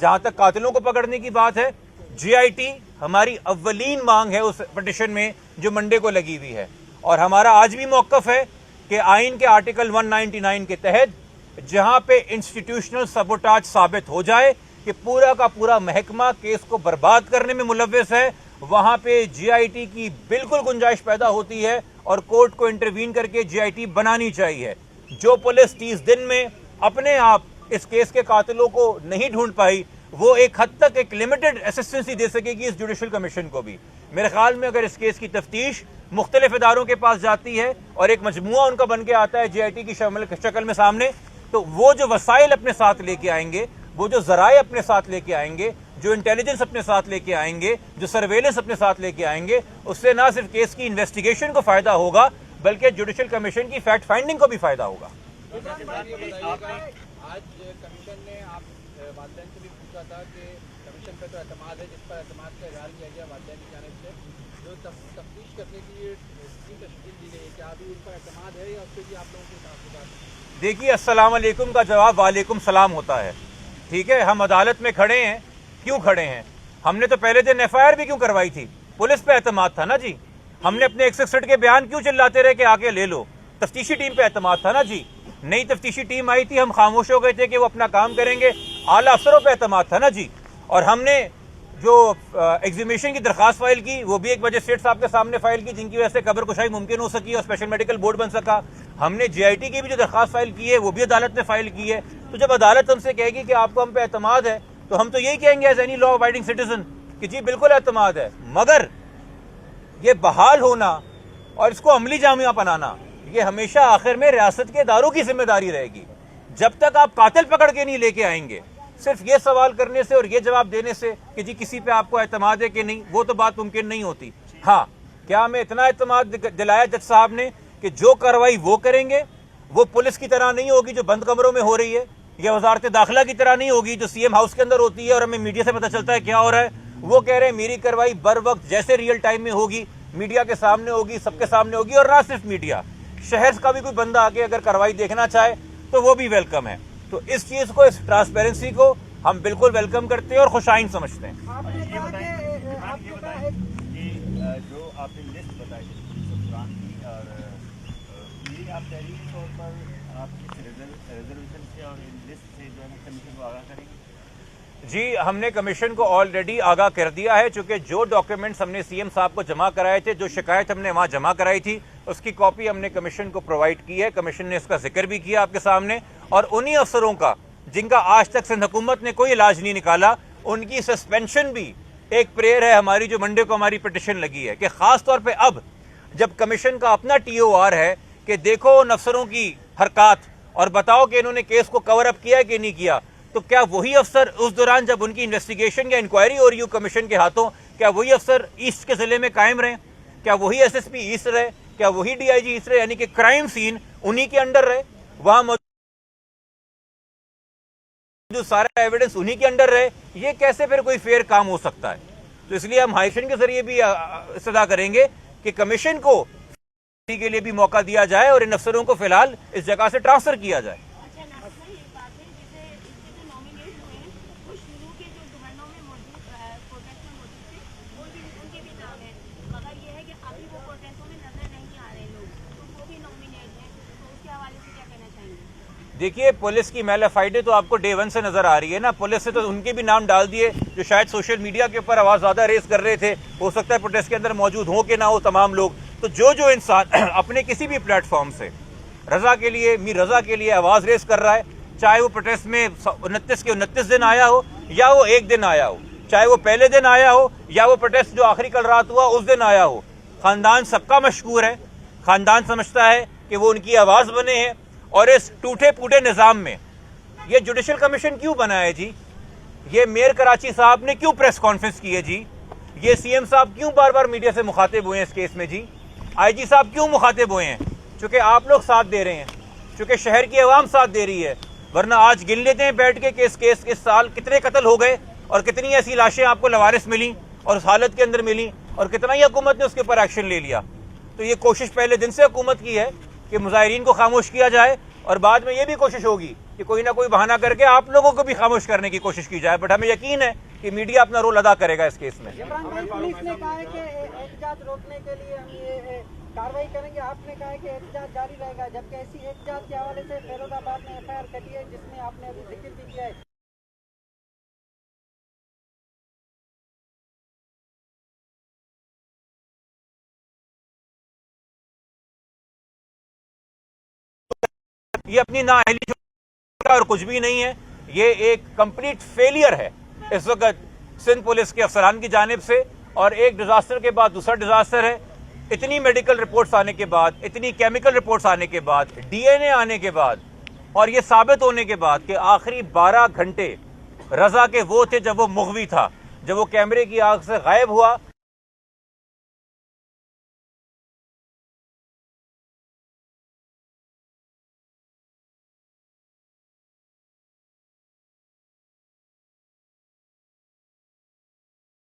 جہاں تک قاتلوں کو پکڑنے کی بات ہے، GIT ہماری اولین مانگ ہے اس پٹیشن میں جو منڈے کو لگی ہوئی ہے، اور ہمارا آج بھی موقف ہے کہ آئین کے آرٹیکل 199 کے تحت جہاں پہ انسٹیٹیوشنل سبوٹاج ثابت ہو جائے کہ پورا کا پورا محکمہ کیس کو برباد کرنے میں ملوث ہے، وہاں پہ GIT کی بالکل گنجائش پیدا ہوتی ہے اور کورٹ کو انٹروین کر کے GIT بنانی چاہیے۔ جو پولیس 30 دن میں اپنے آپ اس کیس کے قاتلوں کو نہیں ڈھونڈ پائی، وہ ایک حد تک ایک لمیٹڈ اسسٹنسی دے سکے گی اس جوڈیشل کمیشن کو بھی۔ میرے خیال میں اگر اس کیس کی تفتیش مختلف اداروں کے پاس جاتی ہے اور ایک مجموعہ ان کا بن کے آتا ہے GIT کی شکل میں سامنے، تو وہ جو وسائل اپنے ساتھ لے کے آئیں گے، وہ جو ذرائع اپنے ساتھ لے کے آئیں گے، جو انٹیلیجنس اپنے ساتھ لے کے آئیں گے، جو سرویلنس اپنے ساتھ لے کے آئیں گے، اس سے نہ صرف کیس کی انویسٹیگیشن کو فائدہ ہوگا بلکہ جوڈیشل کمیشن کی فیکٹ فائنڈنگ کو بھی فائدہ ہوگا۔ آج کمیشن نے آپ والدین سے بھی پوچھا تھا کہ کمیشن پہ تو اعتماد ہے، جس پر اعتماد کا اظہار کیا گیا والدین کی جانب سے، جو تفتیش کرنے کی ٹیم تشکیل دی گئی ہے، کیا ابھی ان پر اعتماد ہے یا اس پہ بھی آپ لوگوں کے تعلقات؟ دیکھیے، السلام علیکم کا جواب وعلیکم السلام ہوتا ہے، ٹھیک ہے؟ ہم عدالت میں کھڑے ہیں، کیوں کھڑے ہیں؟ ہم نے تو پہلے دن FIR بھی کیوں کروائی تھی؟ پولیس پہ اعتماد تھا نا جی۔ ہم نے اپنے 161 کے بیان کیوں چلاتے رہے کہ آ کے لے لو؟ تفتیشی ٹیم پہ اعتماد تھا نا جی۔ نئی تفتیشی ٹیم آئی تھی، ہم خاموش ہو گئے تھے کہ وہ اپنا کام کریں گے، اعلیٰ افسروں پہ اعتماد تھا نا جی۔ اور ہم نے جو ایگزیمیشن کی درخواست فائل کی، وہ بھی ایک مجسٹریٹ صاحب کے سامنے فائل کی، جن کی وجہ سے قبر کشائی ممکن ہو سکی اور اسپیشل میڈیکل بورڈ بن سکا۔ ہم نے GIT کی بھی جو درخواست فائل کی ہے وہ بھی عدالت نے فائل کی ہے۔ تو جب عدالت ہم سے کہے گی کہ آپ کو ہم پہ اعتماد ہے، تو ہم تو یہی کہیں گے as any law abiding citizen کہ جی بالکل اعتماد ہے، مگر یہ بحال ہونا اور اس کو عملی جامعہ بنانا یہ ہمیشہ آخر میں ریاست کے اداروں کی ذمہ داری رہے گی۔ جب تک آپ قاتل پکڑ کے نہیں لے کے آئیں گے، صرف یہ سوال کرنے سے اور یہ جواب دینے سے کہ جی کسی پہ آپ کو اعتماد ہے کہ نہیں، وہ تو بات ممکن نہیں ہوتی۔ ہاں، کیا ہمیں اتنا اعتماد دلایا جج صاحب نے کہ جو کارروائی وہ کریں گے وہ پولیس کی طرح نہیں ہوگی جو بند کمروں میں ہو رہی ہے، یا وزارت داخلہ کی طرح نہیں ہوگی جو CM ہاؤس کے اندر ہوتی ہے اور ہمیں میڈیا سے پتہ چلتا ہے کیا ہو رہا ہے۔ وہ کہہ رہے ہیں میری کارروائی بر وقت جیسے ریئل ٹائم میں ہوگی، میڈیا کے سامنے ہوگی، سب کے سامنے ہوگی، اور نہ صرف میڈیا، شہر کا بھی کوئی بندہ آ کے اگر کارروائی دیکھنا چاہے تو وہ بھی ویلکم ہے۔ تو اس چیز کو، اس ٹرانسپیرنسی کو ہم بالکل ویلکم کرتے ہیں اور خوش آئند سمجھتے ہیں۔ یہ بتائیں کہ جو آپ نے لسٹ بتائی سفران کی، اور یہ آپ تحریری طور پر آپ کی ریزرویشن سے اور ان لسٹ سے جو ہے کمیشن کو آگاہ کریں گے؟ جی، ہم نے کمیشن کو آلریڈی آگاہ کر دیا ہے، چونکہ جو ڈاکیومنٹس ہم نے CM صاحب کو جمع کرائے تھے، جو شکایت ہم نے وہاں جمع کرائی تھی، اس کی کاپی ہم نے کمیشن کو پرووائڈ کی ہے۔ کمیشن نے اس کا ذکر بھی کیا آپ کے سامنے، اور انہی افسروں کا جن کا آج تک سندھ حکومت نے کوئی علاج نہیں نکالا، ان کی سسپینشن بھی ایک پریئر ہے ہماری جو منڈے کو ہماری پٹیشن لگی ہے، کہ خاص طور پہ اب جب کمیشن کا اپنا TOR ہے کہ دیکھو ان افسروں کی حرکات اور بتاؤ کہ انہوں نے کیس کو کور اپ کیا ہے کہ نہیں کیا، تو کیا وہی افسر اس دوران جب ان کی انویسٹیگیشن یا انکوائری ہو رہی ہو کمیشن کے ہاتھوں، کیا وہی افسر ایسٹ کے ضلع میں قائم رہے؟ کیا وہی SSP ایسٹ رہے؟ کیا وہی DIG ایسٹ رہے؟ یعنی کہ کرائم سین انہی کے انڈر رہے، وہاں جو سارا ایویڈنس انہی کے انڈر رہے؟ یہ کیسے پھر کوئی فیئر کام ہو سکتا ہے؟ تو اس لیے ہم ہائیشن کے ذریعے بھی استدعا کریں گے کہ کمیشن کو کے لیے بھی موقع دیا جائے اور ان افسروں کو فی الحال اس جگہ سے ٹرانسفر کیا جائے۔ دیکھیے، پولیس کی میل فائڈے تو آپ کو ڈے 1 سے نظر آ رہی ہے نا۔ پولیس سے تو ان کے بھی نام ڈال دیے جو شاید سوشل میڈیا کے اوپر آواز زیادہ ریز کر رہے تھے، ہو سکتا ہے پروٹیسٹ کے اندر موجود ہوں کہ نہ ہو تمام لوگ۔ تو جو انسان اپنے کسی بھی پلیٹ فارم سے رضا کے لیے، میر رضا کے لیے آواز ریز کر رہا ہے، چاہے وہ پروٹیسٹ میں 29 کے 29 دن آیا ہو یا وہ ایک دن آیا ہو، چاہے وہ پہلے دن آیا ہو یا وہ پروٹیسٹ جو آخری کل رات ہوا اس دن آیا ہو، خاندان سب کا مشکور ہے۔ خاندان سمجھتا ہے کہ وہ ان کی آواز بنے ہیں، اور اس ٹوٹے پوٹے نظام میں یہ جوڈیشل کمیشن کیوں بنا ہے جی؟ یہ میئر کراچی صاحب نے کیوں پریس کانفرنس کی ہے جی؟ یہ CM صاحب کیوں بار بار میڈیا سے مخاطب ہوئے ہیں اس کیس میں جی؟ IG صاحب کیوں مخاطب ہوئے ہیں؟ چونکہ آپ لوگ ساتھ دے رہے ہیں، چونکہ شہر کی عوام ساتھ دے رہی ہے، ورنہ آج گن لیتے ہیں بیٹھ کے کہ اس کیس اس سال کتنے قتل ہو گئے اور کتنی ایسی لاشیں آپ کو لوارث ملیں اور اس حالت کے اندر ملیں، اور کتنا ہی حکومت نے اس کے اوپر ایکشن لے لیا۔ تو یہ کوشش پہلے دن سے حکومت کی ہے کہ مظاہرین کو خاموش کیا جائے، اور بعد میں یہ بھی کوشش ہوگی کہ کوئی نہ کوئی بہانہ کر کے آپ لوگوں کو بھی خاموش کرنے کی کوشش کی جائے. بٹ ہمیں یقین ہے کہ میڈیا اپنا رول ادا کرے گا اس کیس میں. پولیس نے کہا ہے کہ احتجاج روکنے کے لیے ہم یہ کارروائی کریں گے. آپ نے کہا ہے کہ احتجاج جاری رہے گا, جبکہ ایسی احتجاج کے حوالے سے فیروز آباد میں FIR کٹی ہے جس میں آپ نے ابھی ذکر بھی کیا ہے. یہ اپنی نااہلی اور کچھ بھی نہیں ہے, یہ ایک کمپلیٹ فیلئر ہے اس وقت سندھ پولیس کے افسران کی جانب سے. اور ایک ڈیزاسٹر کے بعد دوسرا ڈیزاسٹر ہے. اتنی میڈیکل رپورٹس آنے کے بعد, اتنی کیمیکل رپورٹس آنے کے بعد, DNA آنے کے بعد, اور یہ ثابت ہونے کے بعد کہ آخری 12 گھنٹے رضا کے وہ تھے جب وہ مغوی تھا, جب وہ کیمرے کی آنکھ سے غائب ہوا.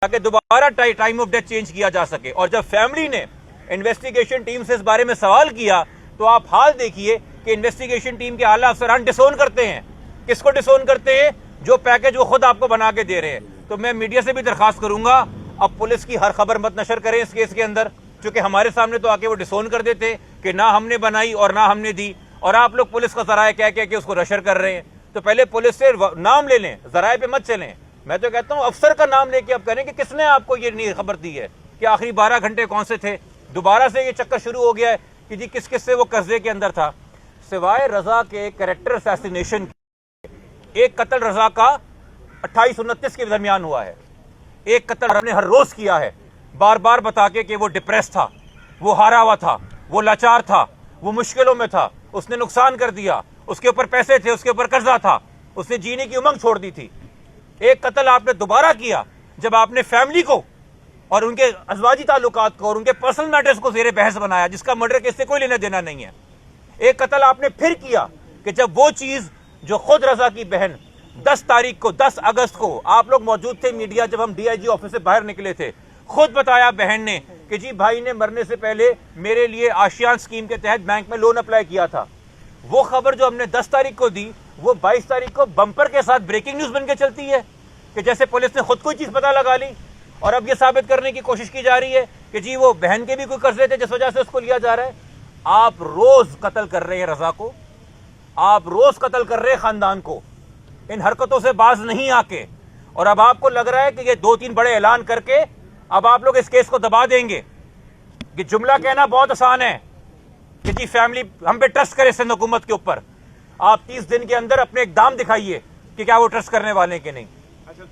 تاکہ دوبارہ ٹائم آف ڈیتھ چینج کیا جا سکے. اور جب فیملی نے انویسٹیگیشن ٹیم سے اس بارے میں سوال کیا تو آپ حال دیکھیے کہ انویسٹیگیشن ٹیم کے اعلیٰ افسران ڈسون کرتے ہیں. کس کو ڈسون کرتے ہیں؟ جو پیکج وہ خود آپ کو بنا کے دے رہے ہیں. تو میں میڈیا سے بھی درخواست کروں گا, اب پولیس کی ہر خبر مت نشر کریں اس کیس کے اندر, چونکہ ہمارے سامنے تو آ کے وہ ڈسون کر دیتے کہ نہ ہم نے بنائی اور نہ ہم نے دی, اور آپ لوگ پولیس کا ذرائع کہہ کے اس کو نشر کر رہے ہیں. تو پہلے پولیس سے نام لے لیں, ذرائع پہ مت چلیں. میں تو کہتا ہوں افسر کا نام لے کے اب کریں کہ کس نے آپ کو یہ خبر دی ہے کہ آخری 12 گھنٹے کون سے تھے. دوبارہ سے یہ چکر شروع ہو گیا ہے کہ جی کس کس سے وہ قرضے کے اندر تھا. سوائے رضا کے کریکٹر اسیسینیشن ایک قتل رضا کا 28-29 کے درمیان ہوا ہے. ایک قتل نے ہر روز کیا ہے, بار بار بتا کے کہ وہ ڈپریس تھا, وہ ہارا ہوا تھا, وہ لاچار تھا, وہ مشکلوں میں تھا, اس نے نقصان کر دیا, اس کے اوپر پیسے تھے, اس کے اوپر قرضہ تھا, اس نے جینے کی امنگ چھوڑ دی تھی. ایک قتل آپ نے دوبارہ کیا جب آپ نے فیملی کو اور ان کے ازواجی تعلقات کو اور ان کے پرسنل میٹرز کو زیر بحث بنایا, جس کا مرڈر کیس سے کوئی لینا دینا نہیں ہے. ایک قتل آپ نے پھر کیا کہ جب وہ چیز جو خود رضا کی بہن 10 تاریخ کو 10 اگست کو آپ لوگ موجود تھے میڈیا, جب ہم DIG آفس سے باہر نکلے تھے, خود بتایا بہن نے کہ جی بھائی نے مرنے سے پہلے میرے لیے آشیان اسکیم کے تحت بینک میں لون اپلائی کیا تھا. وہ خبر جو ہم نے 10 تاریخ کو دی وہ 22 تاریخ کو بمپر کے ساتھ بریکنگ نیوز بن کے چلتی ہے کہ جیسے پولیس نے خود کوئی چیز پتہ لگا لی, اور اب یہ ثابت کرنے کی کوشش کی جا رہی ہے کہ جی وہ بہن کے بھی کوئی قرضے تھے جس وجہ سے اس کو لیا جا رہا ہے. آپ روز قتل کر رہے ہیں رضا کو, آپ روز قتل کر رہے ہیں خاندان کو, ان حرکتوں سے باز نہیں آ کے. اور اب آپ کو لگ رہا ہے کہ یہ 2-3 بڑے اعلان کر کے اب آپ لوگ اس کیس کو دبا دیں گے. کہ جملہ کہنا بہت آسان ہے کہ جی فیملی ہم پہ ٹرسٹ کرے سندھ حکومت کے اوپر. آپ 30 دن کے اندر اپنے اقدام دکھائیے کہ کیا وہ ٹرسٹ کرنے والے کہ نہیں. اچھا,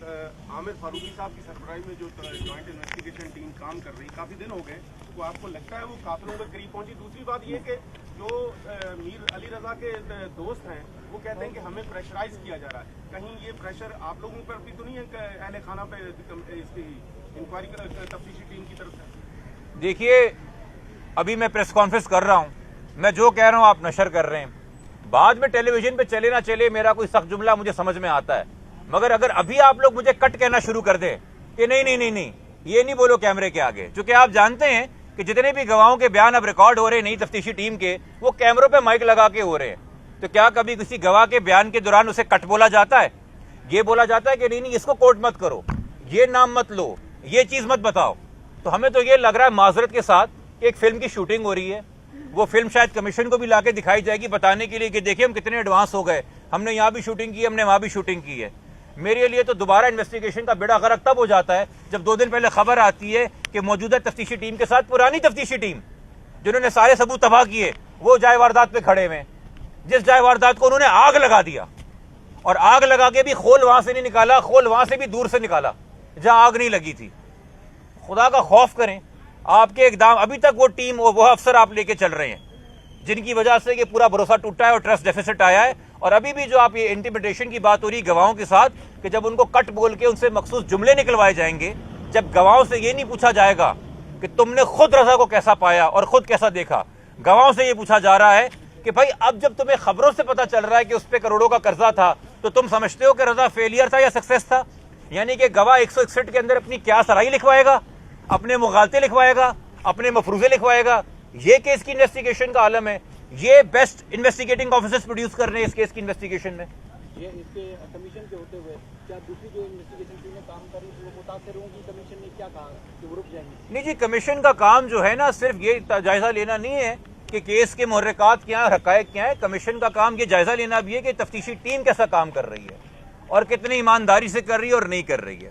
عامر فاروقی صاحب کی سربراہی میں جو جوائنٹ انویسٹیگیشن ٹیم کام کر رہی کافی دن ہو گئے, تو آپ کو لگتا ہے وہ قاتلوں کے قریب پہنچی؟ دوسری بات یہ کہ جو میر علی رضا کے دوست ہیں وہ کہتے ہیں کہ ہمیں پریشرائز کیا جا رہا ہے. کہیں یہ پریشر آپ لوگوں پر بھی تو نہیں ہے کہ اہل خانہ پہ اس کی انکوائری تفتیشی ٹیم کی طرف سے؟ دیکھیے ابھی میں پریس کانفرنس کر رہا ہوں, میں جو کہہ رہا ہوں آپ نشر کر رہے ہیں, بعد میں ٹیلی ویژن پہ چلے نہ چلے میرا کوئی سخت جملہ مجھے سمجھ میں آتا ہے, مگر اگر ابھی آپ لوگ مجھے کٹ کہنا شروع کر دیں کہ نہیں یہ نہیں بولو کیمرے کے آگے, چونکہ آپ جانتے ہیں کہ جتنے بھی گواہوں کے بیان اب ریکارڈ ہو رہے ہیں نئی تفتیشی ٹیم کے, وہ کیمروں پہ مائک لگا کے ہو رہے ہیں. تو کیا کبھی کسی گواہ کے بیان کے دوران اسے کٹ بولا جاتا ہے؟ یہ بولا جاتا ہے کہ نہیں اس کو کورٹ مت کرو, یہ نام مت لو, یہ چیز مت بتاؤ. تو ہمیں تو یہ لگ رہا ہے معذرت کے ساتھ کہ ایک فلم کی شوٹنگ ہو رہی ہے, وہ فلم شاید کمیشن کو بھی لا کے دکھائی جائے گی بتانے کے لیے کہ دیکھیں ہم کتنے ایڈوانس ہو گئے, ہم نے یہاں بھی شوٹنگ کی, ہم نے وہاں بھی شوٹنگ کی ہے. میرے لیے تو دوبارہ انویسٹیگیشن کا بیڑا غرق تب ہو جاتا ہے جب 2 دن پہلے خبر آتی ہے کہ موجودہ تفتیشی ٹیم کے ساتھ پرانی تفتیشی ٹیم جنہوں نے سارے ثبوت تباہ کیے وہ جائے واردات پہ کھڑے ہوئے, جس جائے واردات کو انہوں نے آگ لگا دیا, اور آگ لگا کے بھی خول وہاں سے نہیں نکالا, خول وہاں سے بھی دور سے نکالا جہاں آگ نہیں لگی تھی. خدا کا خوف کریں, آپ کے اقدام ابھی تک وہ ٹیم وہ افسر آپ لے کے چل رہے ہیں جن کی وجہ سے یہ پورا بھروسہ ٹوٹا ہے اور ٹرسٹ ڈیفیسٹ آیا ہے. اور ابھی بھی جو آپ یہ انٹیمیڈیشن کی بات ہو رہی گواہوں کے ساتھ کہ جب ان کو کٹ بول کے ان سے مخصوص جملے نکلوائے جائیں گے, جب گواہوں سے یہ نہیں پوچھا جائے گا کہ تم نے خود رضا کو کیسا پایا اور خود کیسا دیکھا, گواہوں سے یہ پوچھا جا رہا ہے کہ بھائی اب جب تمہیں خبروں سے پتا چل رہا ہے کہ اس پہ کروڑوں کا قرضہ تھا تو تم سمجھتے ہو کہ رضا فیلئر تھا یا سکسیس تھا؟ یعنی کہ گواہ 161 کے اندر اپنی کیا سرائی لکھوائے گا, اپنے مغالطے لکھوائے گا, اپنے مفروضے لکھوائے گا. یہ کیس کی انویسٹیگیشن کا عالم ہے یہ بیسٹ انویسٹیگیٹنگ آفیسرز پروڈیوس کر رہے ہیں اس کیس کی انویسٹیگیشن میں. یہ اس کے کمیشن کے ہوتے ہوئے کیا دوسری جو انویسٹیگیشن ٹیمیں کام کر رہی ہیں وہ متاثر ہوں گی؟ کمیشن نے کیا کہا کہ وہ رک جائیں گے؟ نہیں جی، کمیشن کا کام جو ہے نا صرف یہ جائزہ لینا نہیں ہے کہ کیس کے محرکات کیا ہیں، حقائق کیا ہیں. کمیشن کا کام یہ جائزہ لینا بھی ہے کہ تفتیشی ٹیم کیسا کام کر رہی ہے اور کتنی ایمانداری سے کر رہی ہے اور نہیں کر رہی ہے.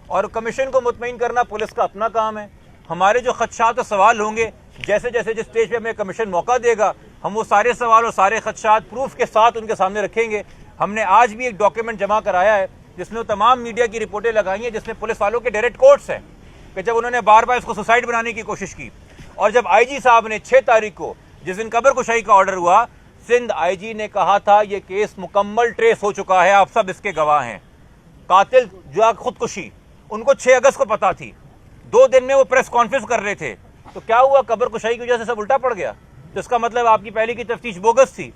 اور کمیشن کو مطمئن کرنا پولیس کا اپنا کام ہے. ہمارے جو خدشات اور سوال ہوں گے، جیسے جیسے جس اسٹیج پہ ہمیں کمیشن موقع دے گا، ہم وہ سارے سوال اور سارے خدشات پروف کے ساتھ ان کے سامنے رکھیں گے. ہم نے آج بھی ایک ڈاکیومنٹ جمع کرایا ہے جس میں وہ تمام میڈیا کی رپورٹیں لگائی ہیں، جس میں پولیس والوں کے ڈائریکٹ کوٹس ہیں کہ جب انہوں نے بار بار اس کو سوسائڈ بنانے کی کوشش کی، اور جب آئی جی صاحب نے 6 تاریخ کو جس دن قبر کشائی کا آرڈر ہوا، سندھ آئی جی نے کہا تھا یہ کیس مکمل ٹریس ہو چکا ہے، آپ سب اس کے گواہ ہیں. قاتل جو خودکشی ان کو 6 اگست کو پتا تھی، 2 دن میں وہ پریس کانفرنس کر رہے تھے. تو کیا ہوا؟ قبر کشائی کی وجہ سے سب الٹا پڑ گیا. تو اس کا مطلب آپ کی پہلے کی تفتیش بوگس تھی.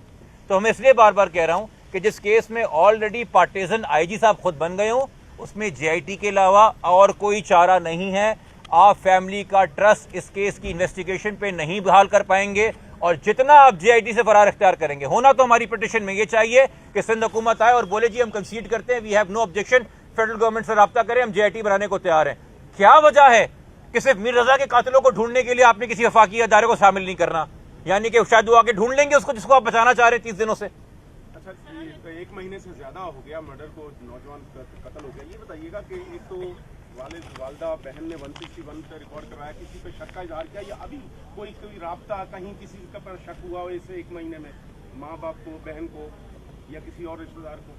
تو میں اس لیے بار بار کہہ رہا ہوں کہ جس کیس میں آلریڈی پارٹیزن آئی جی صاحب خود بن گئے ہوں، اس میں جے آئی ٹی کے علاوہ اور کوئی چارہ نہیں ہے. آپ فیملی کا ٹرسٹ اس کیس کی انویسٹیگیشن پہ نہیں بحال کر پائیں گے، اور جتنا آپ جے آئی ٹی سے فرار اختیار کریں گے. ہونا تو ہماری پٹیشن میں یہ چاہیے کہ سندھ حکومت آئے اور بولے جی ہم کنسیڈ کرتے ہیں، we have no objection, federal government سے رابطہ کریں، ہم جے آئی ٹی بنانے کو تیار ہیں. کیا وجہ ہے کہ صرف میر رضا کے قاتلوں کو ڈھونڈنے کے لیے آپ نے کسی وفاقی ادارے کو شامل نہیں کرنا؟ یعنی کہ شاید وہ آ کے ڈھونڈ لیں گے اس کو جس کو آپ بچانا چاہ رہے ہیں 30 دنوں سے. اچھا، 1 مہینے سے زیادہ ہو گیا مرڈر کو، نوجوان قتل ہو گیا. یہ بتائیے گا کہ ایک تو والد والدہ بہن نے 161 پہ ریکارڈ کرایا، کسی پہ شک کا اظہار کیا، یا ابھی کوئی رابطہ کہیں کسی کا پر شک ہوا ہو اسے 1 مہینے میں، ماں باپ کو، بہن کو یا کسی اور رشتہ دار کو؟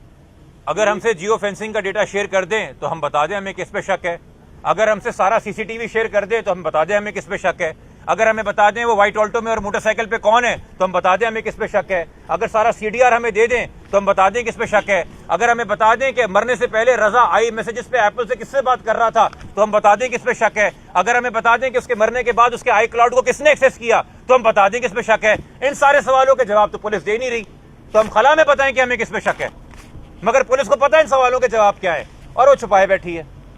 اگر ہم سے جیو فینسنگ کا ڈیٹا شیئر کر دیں تو ہم بتا دیں ہمیں کس پہ شک ہے. اگر ہم سے سارا سی سی ٹی وی شیئر کر دیں تو ہم بتا دیں ہمیں کس پہ شک ہے. اگر ہمیں بتا دیں وہ وائٹ آلٹو میں اور موٹر سائیکل پہ کون ہے تو ہم بتا دیں ہمیں کس پہ شک ہے. اگر سارا سی ڈی آر ہمیں دے دیں تو ہم بتا دیں کس پہ شک ہے. اگر ہمیں بتا دیں کہ مرنے سے پہلے رضا آئی میسیجز پہ ایپل سے کس سے بات کر رہا تھا تو ہم بتا دیں کس پہ شک ہے. اگر ہمیں بتا دیں کہ اس کے مرنے کے بعد اس کے آئی کلاؤڈ کو کس نے ایکسس کیا تو ہم بتا دیں کس پہ شک ہے. ان سارے سوالوں کے جواب تو پولیس دے نہیں رہی، تو ہم خلا میں بتائیں کہ ہمیں کس پہ شک ہے، مگر پولیس کو پتہ ہے ان سوالوں کے جواب کیا ہے اور وہ چھپائے بیٹھی ہے.